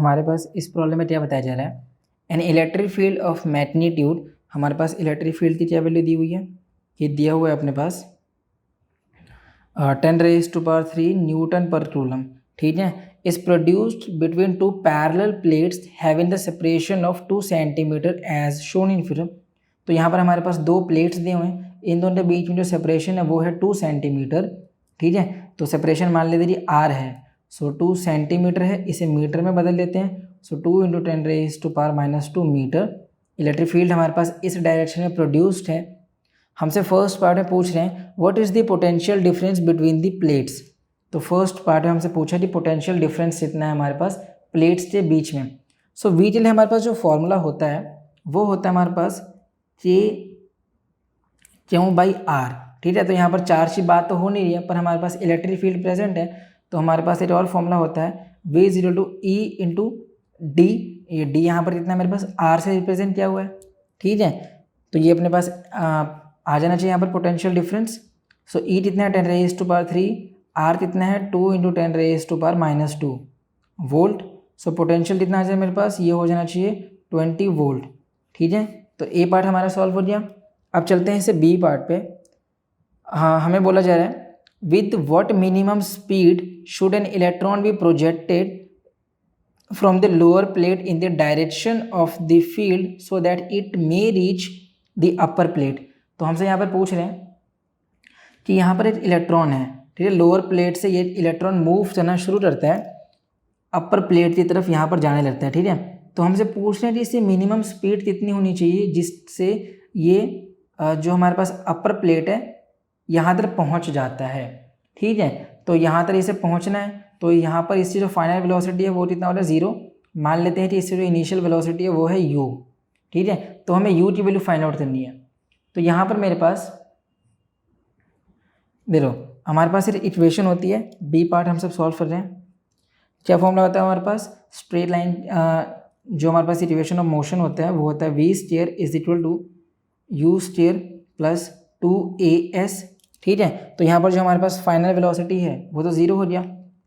हमारे पास इस प्रॉब्लम में क्या बताया जा रहा है, an electric field of magnitude, हमारे पास इलेक्ट्रिक फील्ड की क्या वैल्यू दी हुई है, ये दिया हुआ है अपने पास 10⁻³ न्यूटन पर कूलम, ठीक है, is produced between two parallel plates having the separation of 2 centimetre as shown in figure. तो यहाँ पर हमारे पास दो प्लेट्स दिए हुए हैं, इन दोनों के बीच में जो सेपरेशन है वो है 2 सेंटीमीटर, ठीक है। तो सेपरेशन मान लेते जी r है, सो 2 सेंटीमीटर है, इसे मीटर में बदल लेते हैं, सो 2 × 10⁻² मीटर। इलेक्ट्रिक फील्ड हमारे पास इस डायरेक्शन में प्रोड्यूस्ड है। हमसे फर्स्ट पार्ट में पूछ रहे हैं what is the potential difference between the plates. तो फर्स्ट पार्ट में हमसे पूछा कि पोटेंशियल डिफरेंस कितना है हमारे पास प्लेट्स के बीच में। सो वी के लिए हमारे पास जो फॉर्मूला होता है वो होता है हमारे पास Q/R, ठीक है। तो यहाँ पर चार्ज की बात तो हो नहीं रही है, पर हमारे पास इलेक्ट्रिक फील्ड प्रेजेंट है, तो हमारे पास एक और फॉर्मूला होता है V = E × D। ये D यहाँ पर कितना मेरे पास R से रिप्रेजेंट किया हुआ है, ठीक है। तो ये अपने पास आ जाना चाहिए यहाँ पर पोटेंशियल डिफरेंस। सो E कितना है 10⁻³ R कितना है 2 × 10⁻² वोल्ट। सो पोटेंशियल कितना आ जाए मेरे पास, ये हो जाना चाहिए 20 वोल्ट, ठीक है। तो ए पार्ट हमारा सॉल्व हो गया। अब चलते हैं इसे बी पार्ट पे। हाँ, हमें बोला जा रहा है with what minimum speed should an electron be projected from the lower plate in the direction of the field so that it may reach the upper plate. तो हमसे यहाँ पर पूछ रहे हैं कि यहाँ पर एक इलेक्ट्रॉन है, ठीक है, लोअर प्लेट से ये इलेक्ट्रॉन मूव करना शुरू करता है, अपर प्लेट की तरफ यहाँ पर जाने लगता है, ठीक है। तो हमसे पूछ रहे हैं कि इससे मिनिमम स्पीड कितनी होनी चाहिए जिससे ये जो हमारे पास अपर प्लेट है यहाँ तक पहुँच जाता है, ठीक है। तो यहाँ तक इसे पहुँचना है, तो यहाँ पर इसकी जो फाइनल वेलोसिटी है वो कितना हो रहा है 0। मान लेते हैं कि इससे जो इनिशियल वेलोसिटी है वो है u, ठीक है। तो हमें u की वैल्यू फाइंड आउट करनी है। तो यहाँ पर मेरे पास देखो हमारे पास एक इक्वेशन होती है, बी पार्ट हम सब सॉल्व कर रहे हैं। क्या फॉर्मूला होता है हमारे पास, स्ट्रेट लाइन जो हमारे पास इक्वेशन ऑफ मोशन होता है वो होता है v² = u² + 2as, ठीक है। तो यहाँ पर जो हमारे पास फाइनल वेलोसिटी है वो तो 0 हो गया।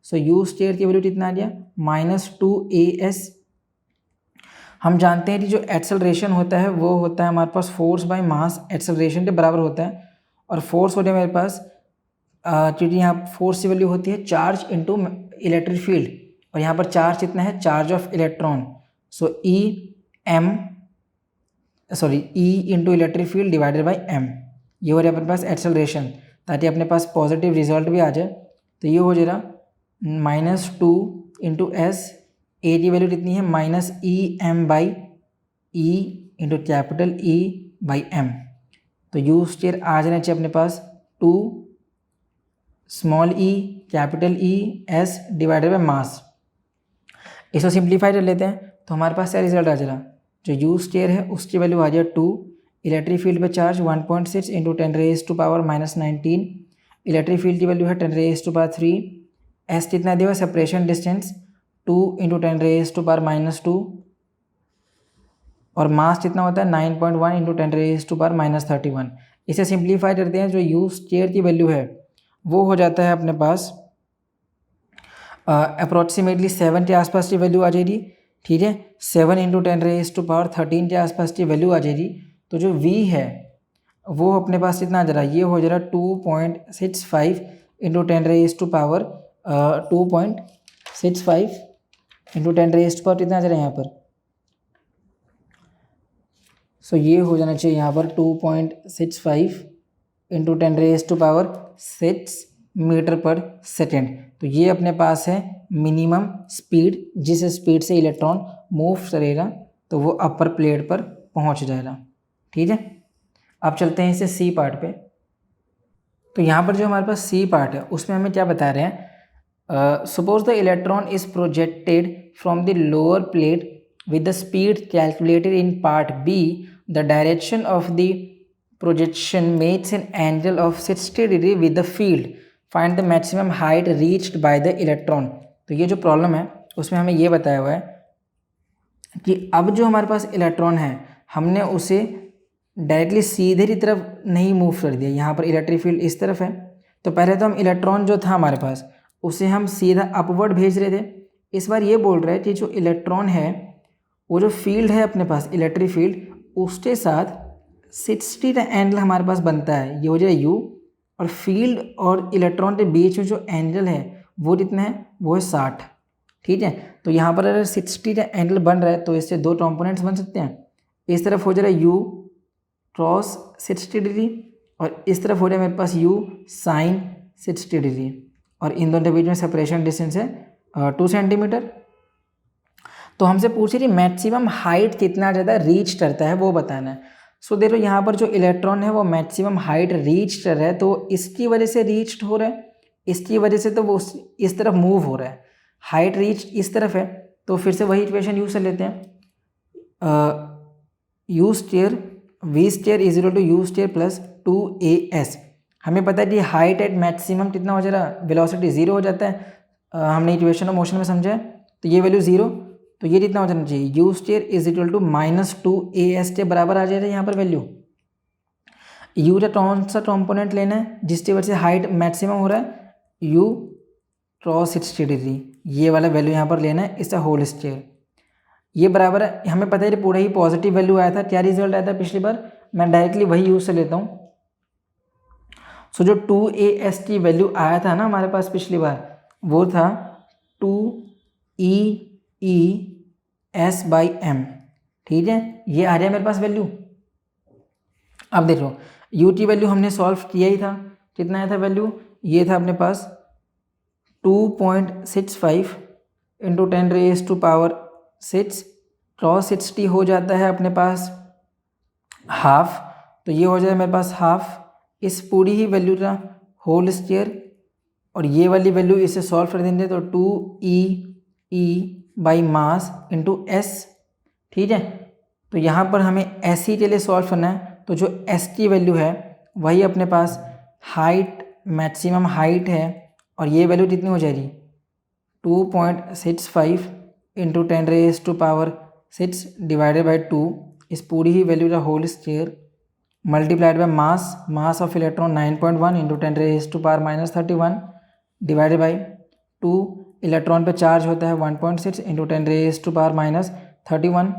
सो u² की वैल्यू कितना आ गया -2as। हम जानते हैं कि जो एक्सेलरेशन होता है वो होता है हमारे पास फोर्स बाय मास, एक्सेलरेशन के बराबर होता है। और फोर्स हो गया मेरे पास क्योंकि यहाँ फोर्स की वैल्यू होती है चार्ज इनटू इलेक्ट्रिक फील्ड, और यहाँ पर चार्ज कितना है, charge of electron. So E into electric field divided by m, ये हो रहा है अपने पास एक्सेलरेशन, ताकि अपने पास पॉजिटिव रिजल्ट भी आ जाए। तो ये हो जाएगा -2 × s, a की वैल्यू कितनी है -EM/E इंटू कैपिटल E/m। तो u² आ जाना चाहिए अपने पास 2 small e capital E s divided by mass. इसको सिंप्लीफाई कर लेते हैं तो हमारे पास क्या रिजल्ट आ जाएगा, जो u² है उसकी वैल्यू आ जाए 2, इलेक्ट्रिक फील्ड पे चार्ज 1.6 × 10⁻⁻19, इलेक्ट्रिक फील्ड की वैल्यू है 10⁻3, s कितना दिया हुआ सेपरेशन डिस्टेंस 2 × 10⁻2, और मास कितना होता है 9.1 × 10⁻31। इसे सिंप्लीफाई करते हैं, जो u² की वैल्यू है वो हो जाता है अपने पास अप्रॉक्सीमेटली 7 के आसपास की वैल्यू आ जाएगी, ठीक है। 7 × 10⁻13 के आसपास की वैल्यू आ जाएगी। तो जो v है वो अपने पास कितना आ जा रहा है, ये हो जा रहा है 2.65 × 2.65 × 10⁻, कितना आ जा रहा है यहाँ पर। सो ये हो जाना चाहिए यहाँ पर 2.65 × 10⁻6 मीटर पर सेकेंड। तो ये अपने पास है मिनिमम स्पीड, जिस स्पीड से इलेक्ट्रॉन मूव करेगा तो वो अपर प्लेट पर पहुंच जाएगा, ठीक है। अब चलते हैं इसे सी पार्ट पे। तो यहाँ पर जो हमारे पास सी पार्ट है उसमें हमें क्या बता रहे हैं, suppose the electron is projected from the lower plate with the speed calculated in part B, the direction of the projection makes an angle of 60 degree with the field, find the maximum height reached by the electron। तो ये जो problem है उसमें हमें ये बताया हुआ है कि अब जो हमारे पास इलेक्ट्रॉन है हमने उसे डायरेक्टली सीधे की तरफ नहीं मूव कर दिया, यहाँ पर इलेक्ट्रिक फील्ड इस तरफ है। तो पहले तो हम इलेक्ट्रॉन जो था हमारे पास उसे हम सीधा अपवर्ड भेज रहे थे, इस बार ये बोल रहा है कि जो इलेक्ट्रॉन है वो जो फील्ड है अपने पास इलेक्ट्रिक फील्ड उसके साथ 60 का एंगल हमारे पास बनता है, ये हो जाए u, और फील्ड और इलेक्ट्रॉन के बीच में जो एंगल है वो कितना है, वो है 60। ठीक है, तो यहाँ पर अगर 60 का एंगल बन रहा है तो इससे दो कंपोनेंट्स बन सकते हैं। इस तरफ हो जा रहा है u क्रॉस 60 डिग्री और इस तरफ हो जाए मेरे पास u साइन 60 डिग्री, और इन दोनों के बीच में सेपरेशन डिस्टेंस है 2 सेंटीमीटर। तो हमसे पूछ रही मैक्सिमम हाइट कितना ज़्यादा रीच करता है वो बताना है। सो देखो यहाँ पर जो इलेक्ट्रॉन है वो मैक्सिमम हाइट रीच कर रहा है, तो इसकी वजह से रीच्ड हो रहा है, इसकी वजह से तो वो इस तरफ मूव हो रहा है, हाइट रीच इस तरफ है। तो फिर से वही इक्वेशन यूज कर लेते हैं, u square v square is equal to u square plus 2as। हमें पता है कि हाइट एट मैक्सिमम कितना हो जा रहा है, वेलोसिटी 0 हो जाता है, हमने इक्वेशन ऑफ मोशन में समझा है, तो ये वैल्यू 0, तो ये कितना हो जाना चाहिए, u square is equal to -2as के बराबर आ जाएगा यहाँ पर वैल्यू। यू का कौन सा कॉम्पोनेंट लेना है जिसकी वजह से हाइट मैक्सिमम हो रहा है, यू क्रॉस 60 डिग्री, ये वाला वैल्यू यहाँ पर लेना है, इसका होल स्क्वायर, ये बराबर है। हमें पता है कि पूरा ही पॉजिटिव वैल्यू आया था, क्या रिजल्ट आया था पिछली बार, मैं डायरेक्टली वही यूज से लेता हूँ। सो जो 2as की वैल्यू आया था ना हमारे पास पिछली बार, वो था 2e/m। ठीक है, ये आ रहा है मेरे पास वैल्यू। अब देखो u की वैल्यू हमने सॉल्व किया ही था, कितना आया था वैल्यू, ये था अपने पास 2.65 इंटू 10⁻⁶ क्रॉस 60 हो जाता है अपने पास हाफ, तो ये हो जाए मेरे पास हाफ इस पूरी ही वैल्यू का होल स्क्वायर, और ये वाली वैल्यू इसे सॉल्व कर देंगे तो 2e मास इंटू s। ठीक है, तो यहाँ पर हमें s ही के लिए सॉल्व करना है, तो जो s की वैल्यू है वही अपने पास हाइट मैक्सिमम हाइट है, और ये वैल्यू कितनी हो जाएगी 2.65 इंटू 10⁻⁶ डिवाइडेड बाई 2, इस पूरी ही वैल्यू का whole square multiplied by mass of electron 9.1 into 10⁻⁻31 divided by 2, electron पे चार्ज होता है 1.6 इंटू 10⁻⁻31,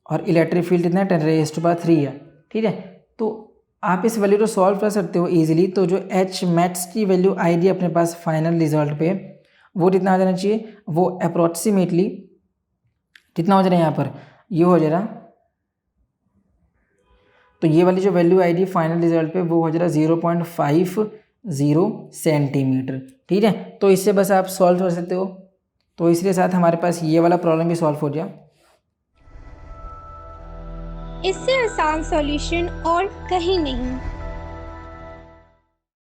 और इलेक्ट्रिक फील्ड कितना है 10⁻³ है। ठीक है, तो आप इस वैल्यू को सॉल्व कर सकते हो इजीली। तो जो एच मैक्स की वैल्यू आएगी अपने पास फाइनल रिजल्ट पे, वो कितना आ जाना चाहिए, वो अप्रोक्सीमेटली कितना हो जा रहा है यहाँ पर, ये हो जा रहा, तो ये वाली जो वैल्यू आएगी फाइनल रिजल्ट पे वो हो जा रहा 0.50 सेंटीमीटर। ठीक है, तो इससे बस आप सॉल्व कर सकते हो, तो इसके साथ हमारे पास ये वाला प्रॉब्लम भी सॉल्व हो गया। इससे आसान सॉल्यूशन और कहीं नहीं।